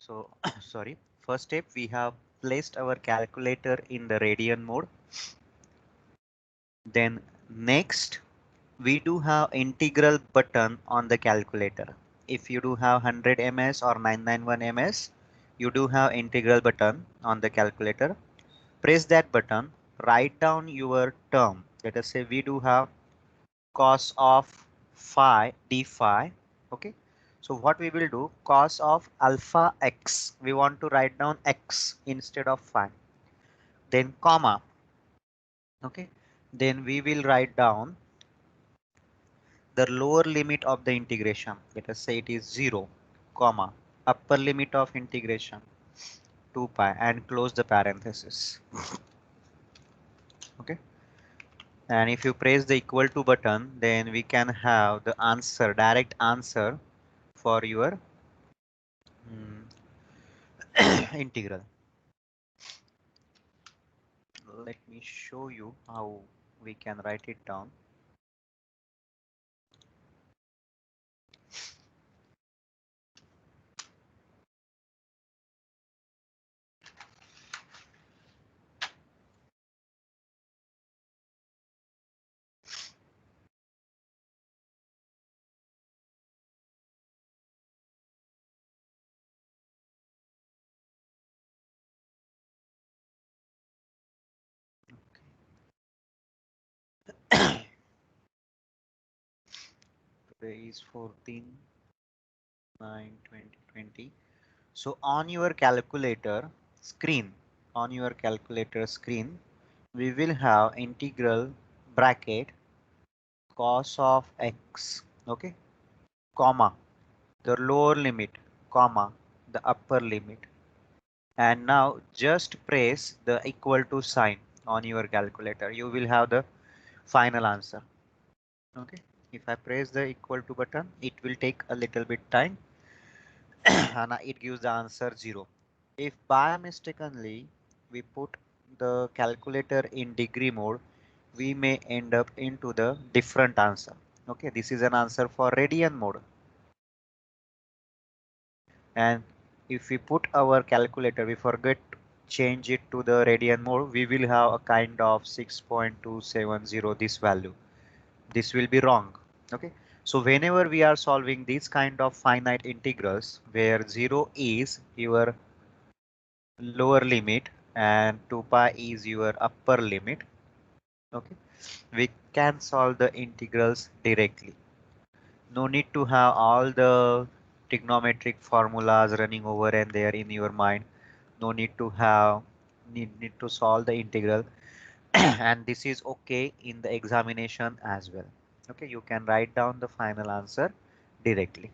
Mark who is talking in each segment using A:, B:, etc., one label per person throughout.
A: So sorry. First step, we have placed our calculator in the radian mode. Then next, we do have integral button on the calculator. If you do have 100 ms or 991 ms, you do have integral button on the calculator. Press that button, write down your term. Let us say we do have cos of phi d phi. Okay. So what we will do, cos of alpha x, we want to write down x instead of phi. Then comma. Okay. Then we will write down the lower limit of the integration. Let us say it is 0, comma, upper limit of integration 2 pi, and close the parenthesis. Okay. And if you press the equal to button, then we can have the answer, direct answer for your integral. Let me show you how we can write it down. Today is 14/9/2020. So on your calculator screen, we will have integral bracket cos of x, okay, comma, the lower limit, comma, the upper limit. And now just press the equal to sign on your calculator. You will have the final answer. Okay. If I press the equal to button, it will take a little bit time and it gives the answer 0. If by mistakenly we put the calculator in degree mode, we may end up into the different answer. Okay, this is an answer for radian mode. And if we put our calculator, we forget change it to the radian mode, we will have a kind of 6.270 this value. This will be wrong. Okay. So whenever we are solving these kind of finite integrals where 0 is your lower limit and 2 pi is your upper limit, okay, we can solve the integrals directly. No need to have all the trigonometric formulas running over and there in your mind. No need to have need to solve the integral and this is okay in the examination as well. Okay, you can write down the final answer directly.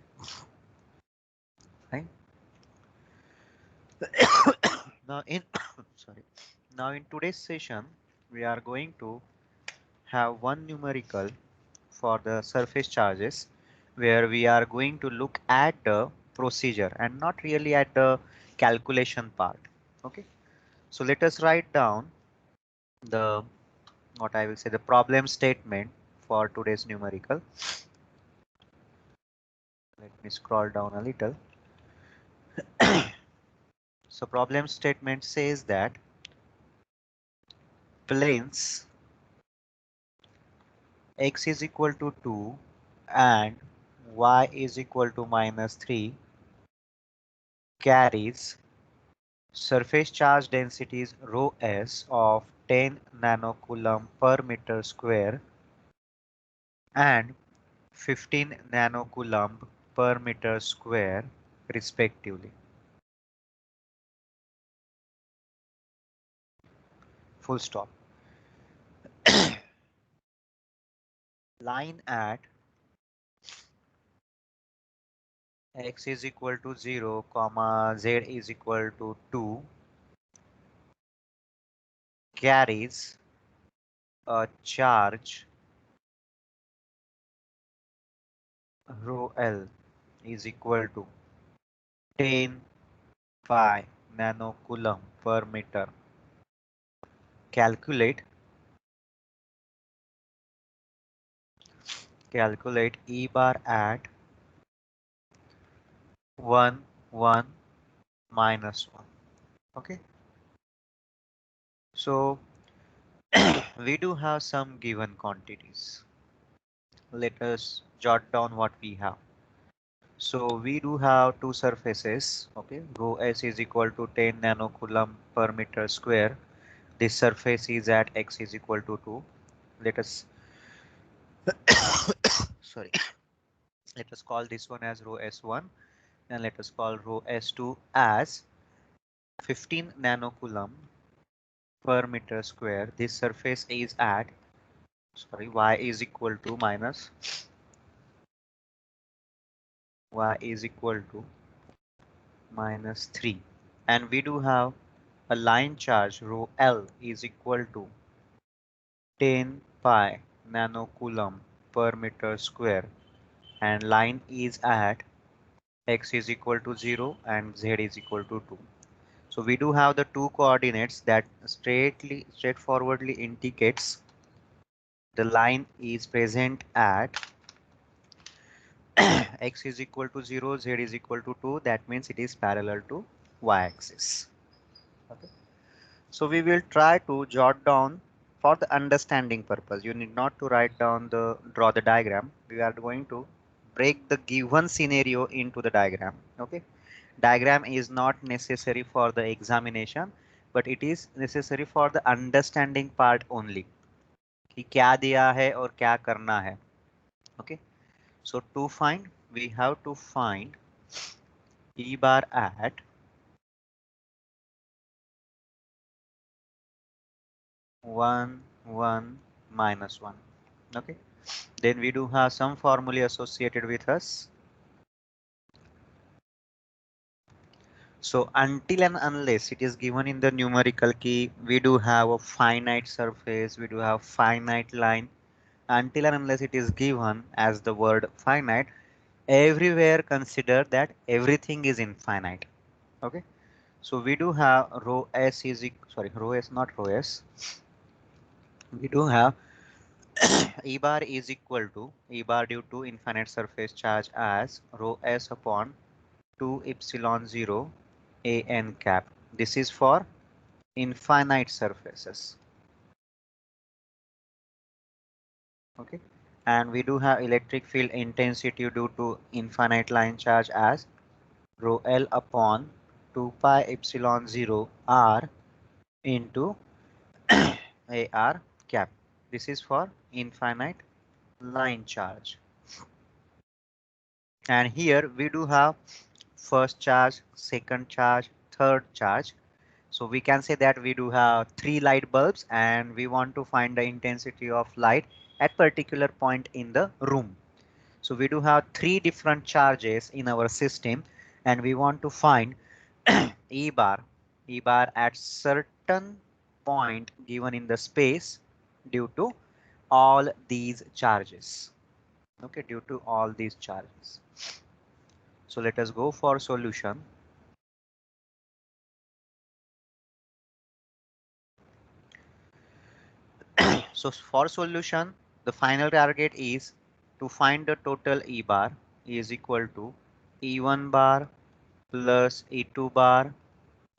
A: Right? Now in sorry. Now in today's session, we are going to have one numerical for the surface charges where we are going to look at the procedure and not really at the calculation part. Okay, so let us write down the what I will say the problem statement for today's numerical. Let me scroll down a little. So problem statement says that planes x is equal to 2 and y is equal to -3 carries surface charge densities rho s of 10 nanocoulomb per meter square and 15 nanocoulomb per meter square respectively. Full stop. Line at x is equal to 0, comma z is equal to 2 carries a charge rho L is equal to 10 pi nanocoulomb per meter. Calculate E bar at 1 1 minus 1. Okay, so we do have some given quantities. Let us jot down what we have. So we do have two surfaces. Okay, rho s is equal to 10 nanocoulomb per meter square. This surface is at x is equal to 2. Let us sorry, let us call this one as rho s1, and let us call rho s2 as 15 nanocoulomb per meter square. This surface is at, sorry, y is equal to minus y is equal to minus 3, and we do have a line charge rho L is equal to 10 pi nanocoulomb per meter square, and line is at x is equal to 0 and z is equal to 2. So we do have the two coordinates that straightforwardly indicates the line is present at x is equal to 0, z is equal to 2. That means it is parallel to y-axis. Okay. So we will try to jot down for the understanding purpose. You need not to write down draw the diagram. We are going to break the given scenario into the diagram. Okay. Diagram is not necessary for the examination, but it is necessary for the understanding part only. कि क्या दिया है और क्या करना है. Okay. So to find, we have to find E bar at one minus 1. Okay. Then we do have some formulae associated with us. So until and unless it is given in the numerical key, we do have a finite surface, we do have finite line. Until and unless it is given as the word finite, everywhere consider that everything is infinite. Okay. So we do have rho s is sorry, rho s, not rho s. We do have E bar is equal to E bar due to infinite surface charge as rho s upon 2 epsilon 0 a n cap. This is for infinite surfaces. Okay, and we do have electric field intensity due to infinite line charge as rho l upon 2 pi epsilon 0 r into a r cap. This is for infinite line charge. And here we do have first charge, second charge, third charge. So we can say that we do have 3 light bulbs and we want to find the intensity of light at particular point in the room. So we do have 3 different charges in our system and we want to find E bar at certain point given in the space due to all these charges. Okay, due to all these charges. So let us go for solution. So for solution, the final target is to find the total E bar is equal to E1 bar plus E2 bar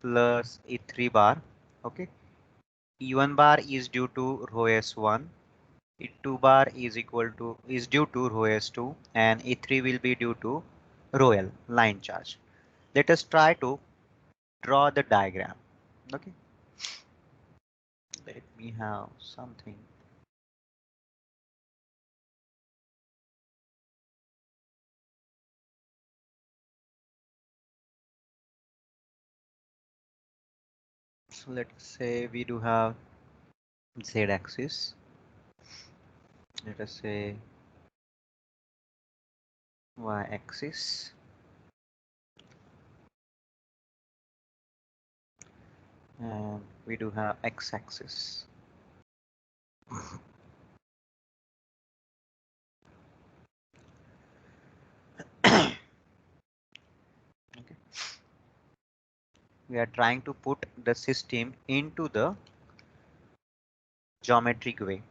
A: plus E3 bar. Okay. E1 bar is due to rho S1. E2 bar is due to rho S2 and E3 will be due to rho L line charge. Let us try to draw the diagram. Okay. Let me have something. So let's say we do have Z axis. Let us say Y axis. And we do have X axis. Okay. We are trying to put the system into the geometric way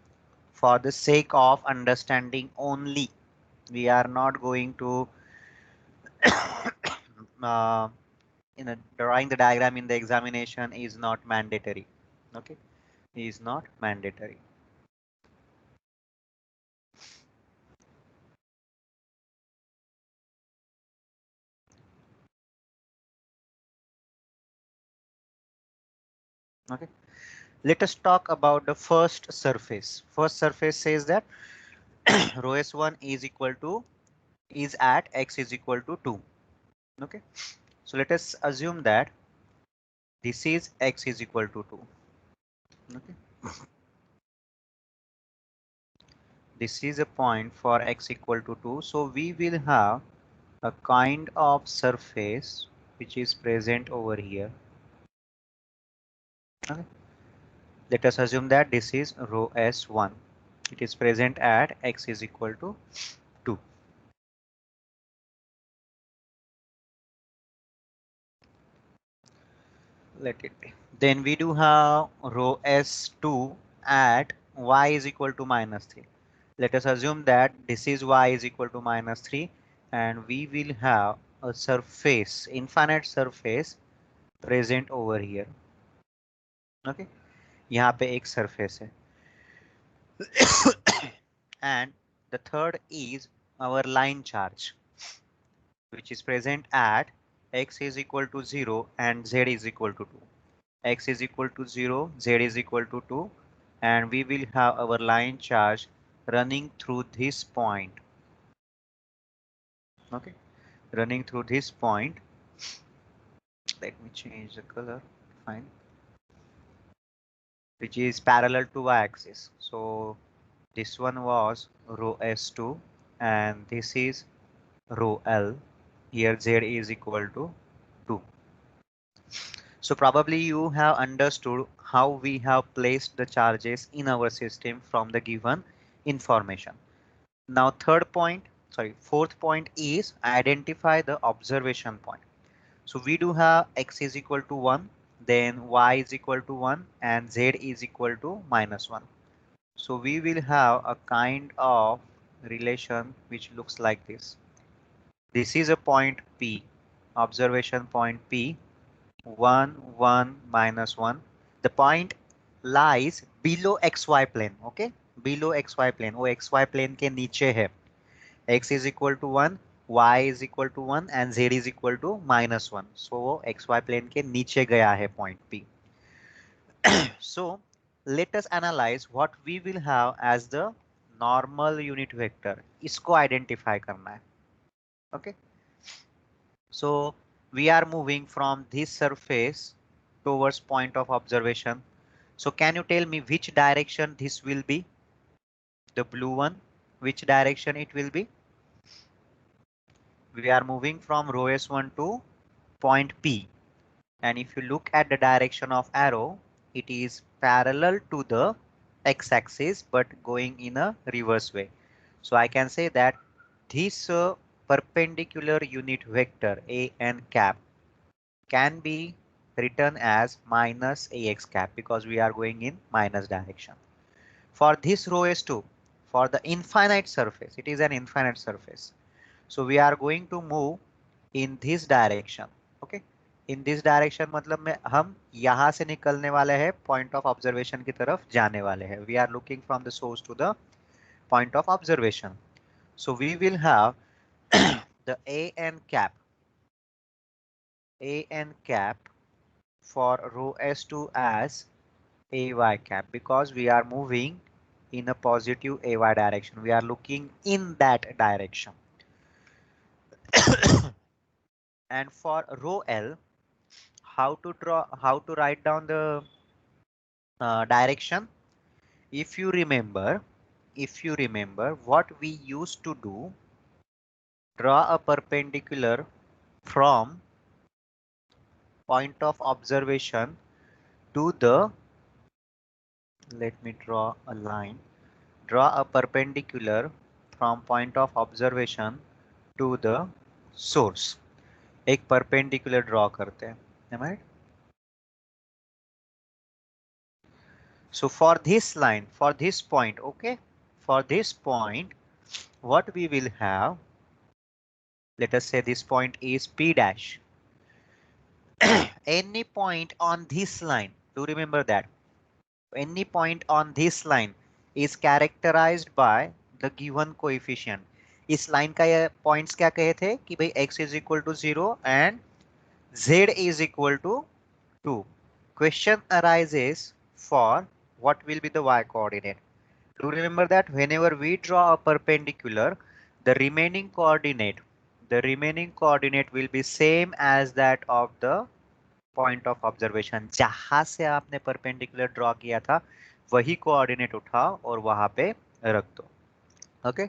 A: for the sake of understanding only. We are not going to drawing the diagram in the examination is not mandatory. Okay, is not mandatory. Okay, let us talk about the first surface. First surface says that rho s1 is equal to is at x is equal to 2. Okay, so let us assume that this is x is equal to 2. Okay, this is a point for x equal to 2. So we will have a kind of surface which is present over here. Okay, let us assume that this is rho s1. It is present at x is equal to 2. Let it be. Then we do have rho s2 at y is equal to minus 3. Let us assume that this is y is equal to minus 3 and we will have a surface, infinite surface present over here. Okay, यहाँ पे एक surface है. And the third is our line charge, which is present at x is equal to 0 and z is equal to 2. X is equal to 0, z is equal to 2, and we will have our line charge running through this point. Okay, running through this point. Let me change the color. Fine. Which is parallel to y-axis. So this one was rho s2 and this is rho l. Here z is equal to 2. So probably you have understood how we have placed the charges in our system from the given information. Now fourth point is identify the observation point. So we do have x is equal to 1, then y is equal to 1 and z is equal to minus 1. So we will have a kind of relation which looks like this. This is a point P, observation point P, 1, 1, minus 1. The point lies below xy plane, okay? Below xy plane, वो xy plane के नीचे है. X is equal to 1, y is equal to 1 and z is equal to minus 1. So वो xy plane के नीचे गया है point P. So let us analyze what we will have as the normal unit vector. इसको identify करना है. Okay. So we are moving from this surface towards point of observation. So can you tell me which direction this will be? The blue one, which direction it will be? We are moving from rho s1 to point P. And if you look at the direction of arrow, it is parallel to the x-axis but going in a reverse way. So I can say that this perpendicular unit vector a n cap can be written as minus ax cap because we are going in minus direction. For this rho s2, for the infinite surface, it is an infinite surface. So we are going to move in this direction. Okay, in this direction मतलब में हम यहाँ से निकलने वाले हैं point of observation की तरफ जाने वाले हैं. We are looking from the source to the point of observation. So we will have the an cap for rho s2 as ay cap because we are moving in a positive ay direction. We are looking in that direction. And for rho l, how to write down the direction? If you remember what we used to do, draw a perpendicular from point of observation to the, let me draw a line, draw a perpendicular from point of observation to the source. एक perpendicular draw करते हैं, am I right? So for this line, for this point, okay, for this point, what we will have, let us say this point is P dash. any point on this line, do remember that any point on this line is characterized by the given coefficient. इस line का ये points क्या कहे थे कि भाई x is equal to 0 and z is equal to 2. Question arises for what will be the y coordinate. Do remember that whenever we draw a perpendicular, the remaining coordinate will be same as that of the point of observation. जहां से आपने perpendicular draw किया था वही coordinate उठाओ और वहां पे रख दो. ओके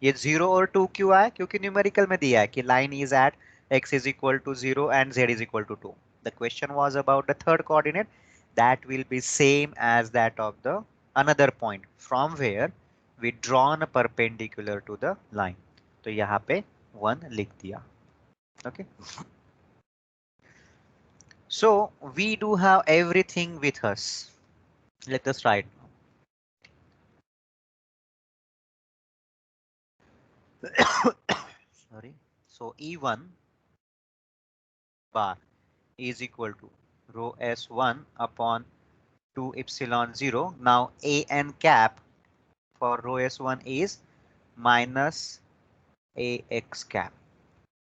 A: ये 0 और 2 क्यों आया? क्योंकि न्यूमेरिकल में दिया है कि line is at x is equal to 0 and z is equal to 2. The question was about the third coordinate that will be same as that of the another point from where we drawn a perpendicular to the line. तो यहाँ पे 1 लिख दिया. Okay. So we do have everything with us. Let us write. Sorry. So E1 bar is equal to rho S1 upon 2 epsilon 0. Now A n cap for rho S1 is minus AX cap.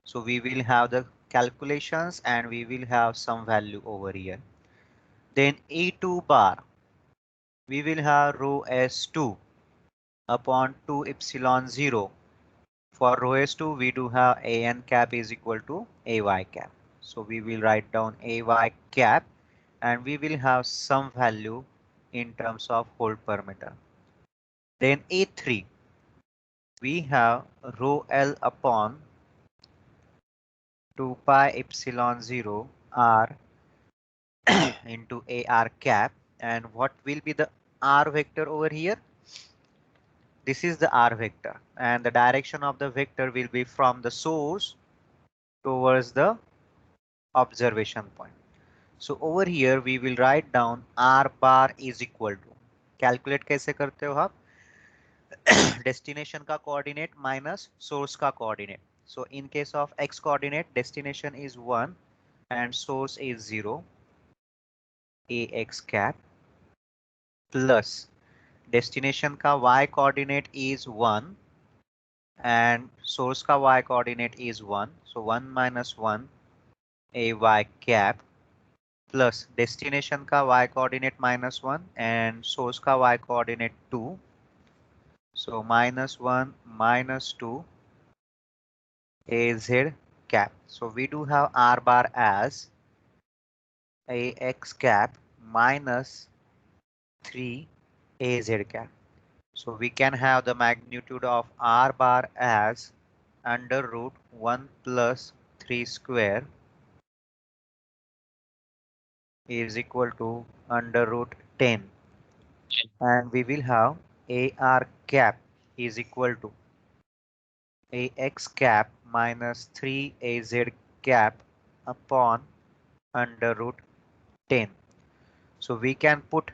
A: So we will have the calculations and we will have some value over here. Then E2 bar, we will have rho S2 upon 2 epsilon 0. For rho S2, we do have AN cap is equal to AY cap. So we will write down AY cap and we will have some value in terms of hole per meter. Then A3, we have rho L upon 2 pi epsilon 0 R into AR cap. And what will be the R vector over here? This is the R vector and the direction of the vector will be from the source towards the observation point. So over here we will write down R bar is equal to, calculate कैसे करते हो आप? Destination का coordinate minus source का coordinate. So in case of x coordinate, destination is 1 and source is 0, AX cap plus destination का y coordinate is 1 and source का y coordinate is 1. So 1 minus 1 AY cap plus destination का y coordinate minus 1 and source का y coordinate 2. So minus 1 minus 2 AZ cap. So we do have R bar as AX cap minus 3 AZ cap. So we can have the magnitude of R bar as under root 1 plus 3 square is equal to under root 10. And we will have AR cap is equal to AX cap minus 3 AZ cap upon under root 10. So we can put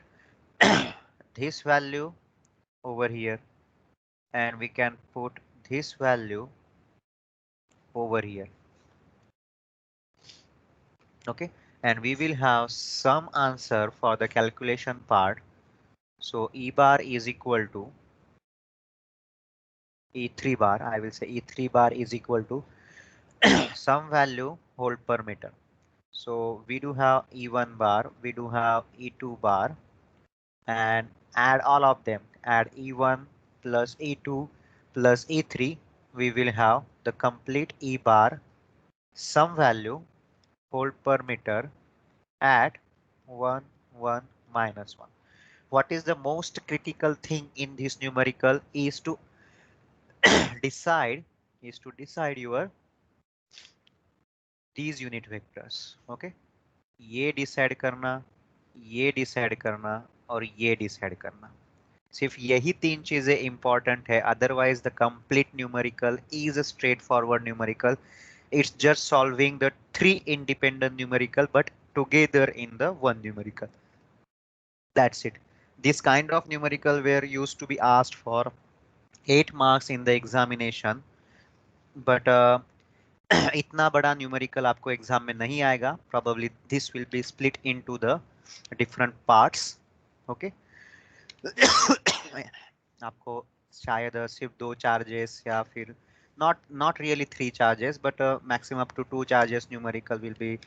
A: this value over here and we can put this value over here. Okay, and we will have some answer for the calculation part. So E bar is equal to E3 bar, I will say E3 bar is equal to some value hole per meter. So we do have E1 bar, we do have E2 bar and add all of them, add E1 plus E2 plus E3, we will have the complete E bar, some value hole per meter at 1, 1, minus 1. What is the most critical thing in this numerical is to decide your these unit vectors. Okay, ये decide करना और ये decide करना. सिर्फ यही तीन चीजें important है. Otherwise the complete numerical is a straightforward numerical. It's just solving the three independent numerical but together in the one numerical. That's it. This kind of numerical were used to be asked for 8 marks in the examination, but इतना बड़ा numerical आपको exam में नहीं आएगा. Probably this will be split into the different parts. Okay. आपको शायद सिर्फ 2 charges या फिर not really 3 charges, but maximum up to 2 charges numerical will be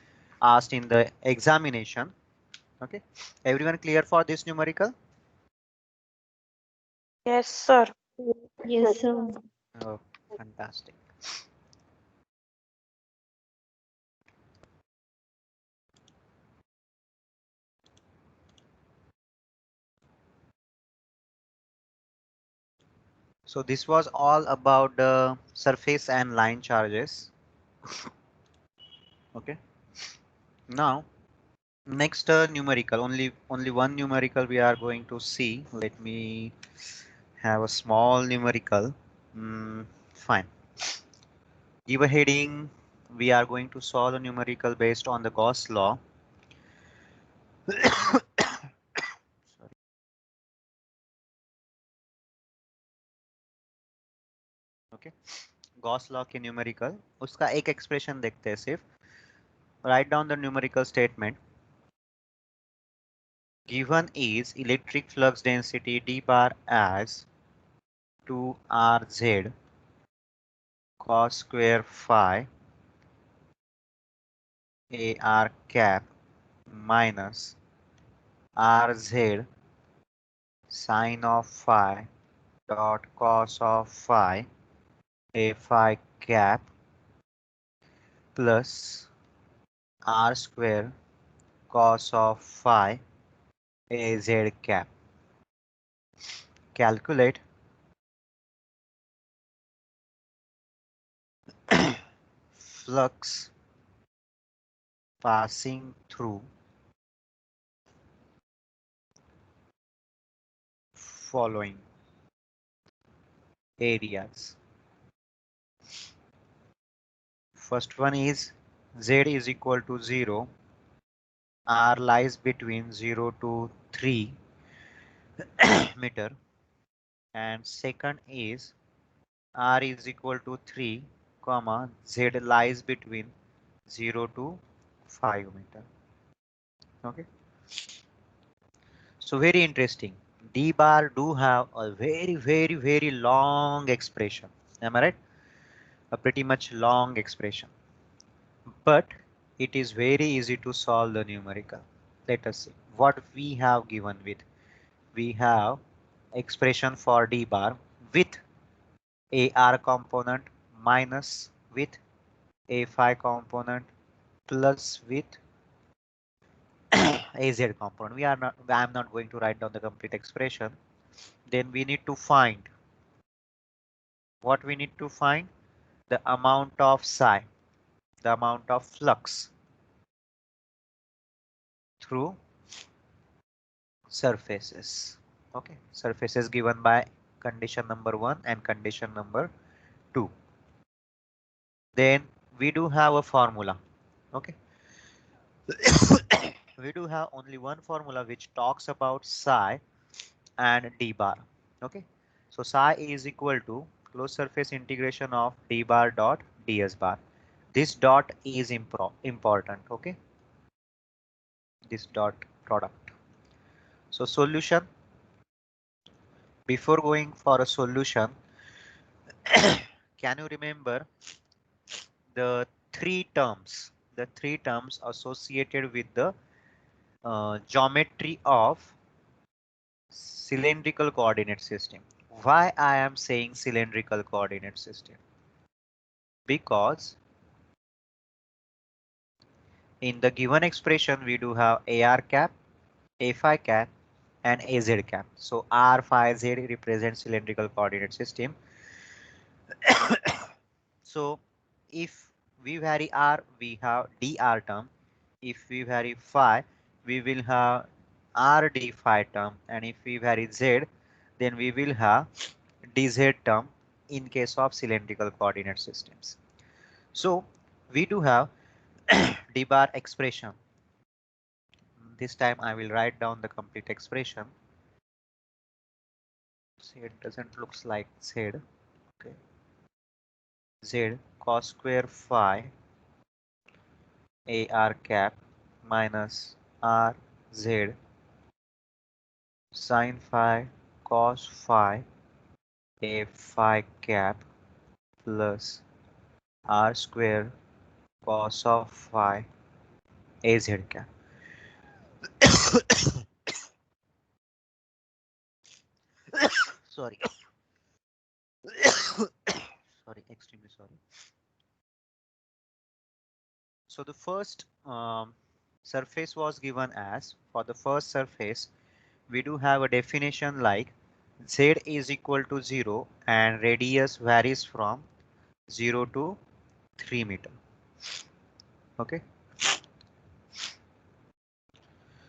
A: asked in the examination. Okay. Everyone clear for this numerical?
B: Yes, sir.
C: Yes, sir.
A: Oh, fantastic. So this was all about the surface and line charges. Okay. Now, next numerical, only one numerical we are going to see. Let me have a small numerical. Fine. Give a heading. We are going to solve a numerical based on the Gauss law. Sorry. Okay. Gauss law के numerical. उसका एक expression देखते हैं सिर्फ. Write down the numerical statement. Given is electric flux density d bar as 2rz cos square phi ar cap minus rz sine of phi dot cos of phi a phi cap plus r square cos of phi a z cap. Calculate flux passing through following areas. First one is z is equal to 0. R lies between 0 to 3 meter, and second is R is equal to 3 comma Z lies between 0 to 5 meter. Okay, so very interesting. D bar do have a very long expression. Am I right? A pretty much long expression, but it is very easy to solve the numerical. Let us see what we have given with. We have expression for D bar with a R component minus with a phi component plus with a Z component. I'm not going to write down the complete expression. Then we need to find what we need to find, the amount of psi, the amount of flux through surfaces. Okay, surfaces given by condition number 1 and condition number 2. Then we do have a formula. Okay. We do have only one formula which talks about psi and d bar. Okay, so psi is equal to closed surface integration of d bar dot ds bar. This dot is important. Okay, this dot product. So solution, before going for a solution, can you remember the three terms associated with the geometry of cylindrical coordinate system? Why I am saying cylindrical coordinate system? Because in the given expression we do have AR cap, A phi cap and AZ cap. So R phi Z represents cylindrical coordinate system. So if we vary R, we have dr term. If we vary phi, we will have rd phi term, and if we vary Z, then we will have dz term in case of cylindrical coordinate systems. So we do have d bar expression. This time I will write down the complete expression. See, it doesn't looks like Z. Okay. z cos square phi ar cap minus r z sin phi cos phi a phi cap plus r square cos of phi a z cap. Sorry. Sorry, extremely sorry. So the first surface was given as, for the first surface, we do have a definition like z is equal to 0 and radius varies from 0 to 3 meter. Okay.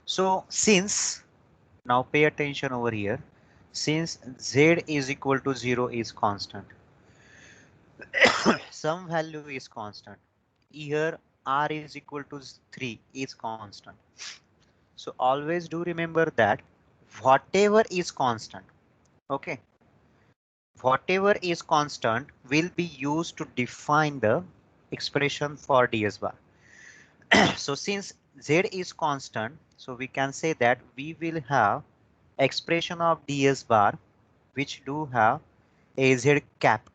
A: So since, now pay attention over here, since z is equal to 0 is constant, some value is constant. Here r is equal to 3 is constant. So always do remember that whatever is constant, okay, whatever is constant will be used to define the expression for ds bar. So since z is constant, so we can say that we will have expression of ds bar which do have az cap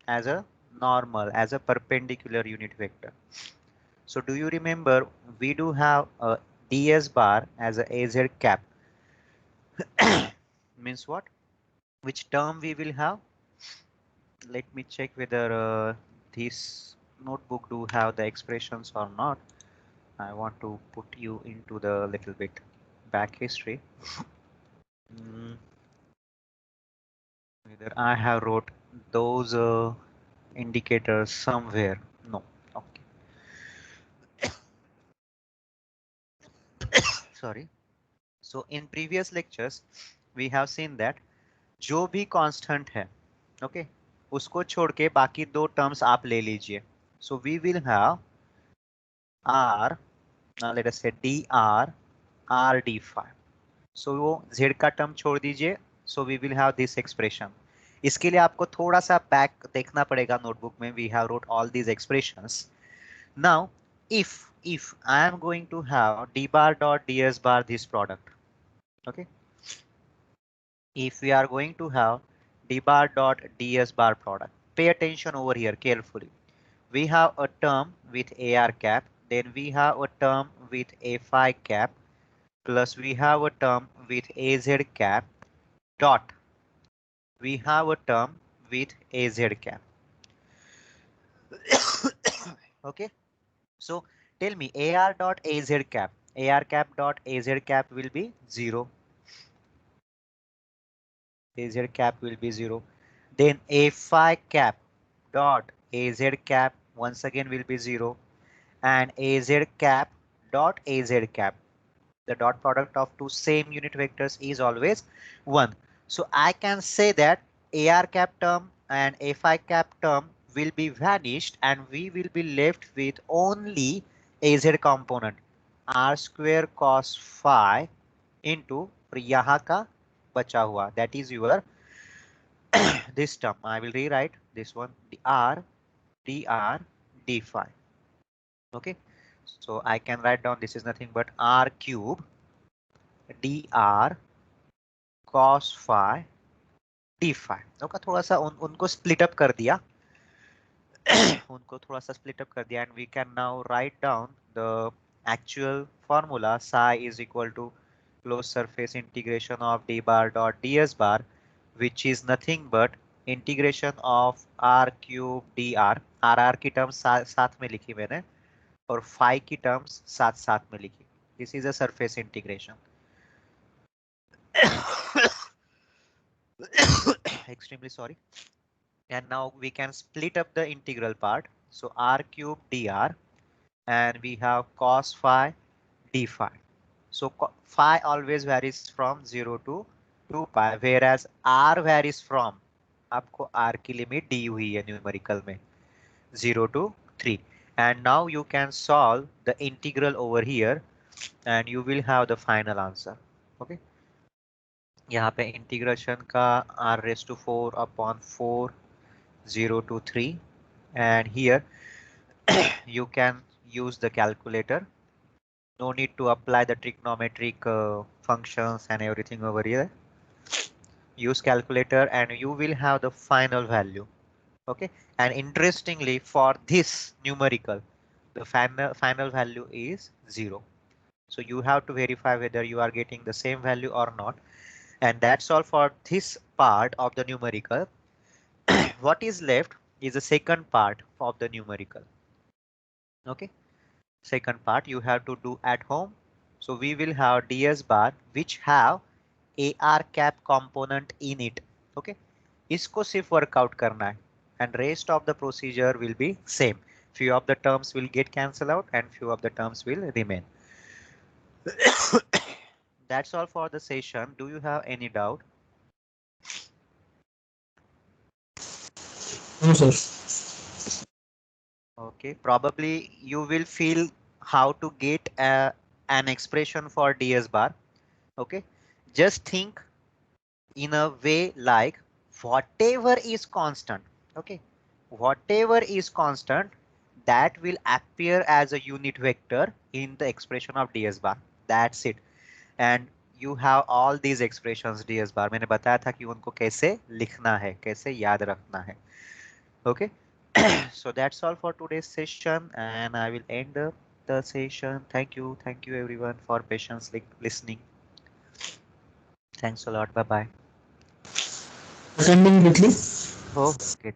A: as a normal, as a perpendicular unit vector. So do you remember we do have a ds bar as a az cap? Means what? Which term we will have? Let me check whether this notebook do have the expressions or not. I want to put you into the little bit back history. Whether I have wrote those indicators somewhere. No. Okay. Sorry. So in previous lectures we have seen that जो भी constant है, okay, उसको छोड़ के बाकी दो terms आप ले लीजिए. So we will have r, let us say dr r d phi. So वो z का टर्म छोड़ दीजिए. So we will have this expression. इसके लिए आपको थोड़ा सा बैक देखना पड़ेगा नोटबुक में. We have wrote all these expressions. Now if I am going to have d bar dot ds bar this product, okay, if we are going to have d bar dot ds bar product, pay attention over here carefully. We have a term with ar cap, then we have a term with a phi cap, plus we have a term with az cap, dot we have a term with az cap. Okay, so tell me ar dot az cap, ar cap dot az cap will be 0. Az cap will be 0. Then a phi cap dot az cap once again will be 0, and az cap dot az cap, the dot product of two same unit vectors is always 1. So I can say that ar cap term and a phi cap term will be vanished and we will be left with only az component, r square cos phi into यहाँ का बचा हुआ, that is your this term. I will rewrite this one, the r dr d phi. Okay, so I can write down this is nothing but r cube dr cos phi d phi. Okay, थोड़ा सा उनको split up कर दिया. उनको थोड़ा सा split up कर दिया, and we can now write down the actual formula. Psi is equal to closed surface integration of d bar dot ds bar, which is nothing but integration of r cube dr. r की terms साथ में लिखी मैंने और phi की terms साथ साथ में लिखी. This is a surface integration. Extremely sorry. And now we can split up the integral part. So r cube dr, and we have cos phi d phi. So phi always varies from 0 to 2 pi, whereas r varies from, आपको r की limit दी हुई है numerical में 0 to 3. And now you can solve the integral over here and you will have the final answer. Okay, यहाँ पे integration का r raised to 4 upon 4 0 to 3 and here you can use the calculator. No need to apply the trigonometric functions and everything over here. Use calculator and you will have the final value. Okay, and interestingly for this numerical, the final value is 0. So you have to verify whether you are getting the same value or not. And that's all for this part of the numerical. What is left is the second part of the numerical. Okay, second part you have to do at home. So we will have DS bar which have AR cap component in it. Okay, इसको सिर्फ workout करना है and rest of the procedure will be same. Few of the terms will get cancelled out and few of the terms will remain. That's all for the session. Do you have any doubt?
B: No, sir.
A: Okay, probably you will feel how to get an expression for DS bar. Okay, just think in a way like whatever is constant. Okay, whatever is constant that will appear as a unit vector in the expression of DS bar. That's it. And you have all these expressions DS bar. मैंने बताया था कि उनको कैसे लिखना है, कैसे याद रखना है. Okay. So that's all for today's session and I will end the session. Thank you. Thank you everyone for patiently listening. Thanks a lot. Bye bye.
B: Attending quickly.
A: Okay.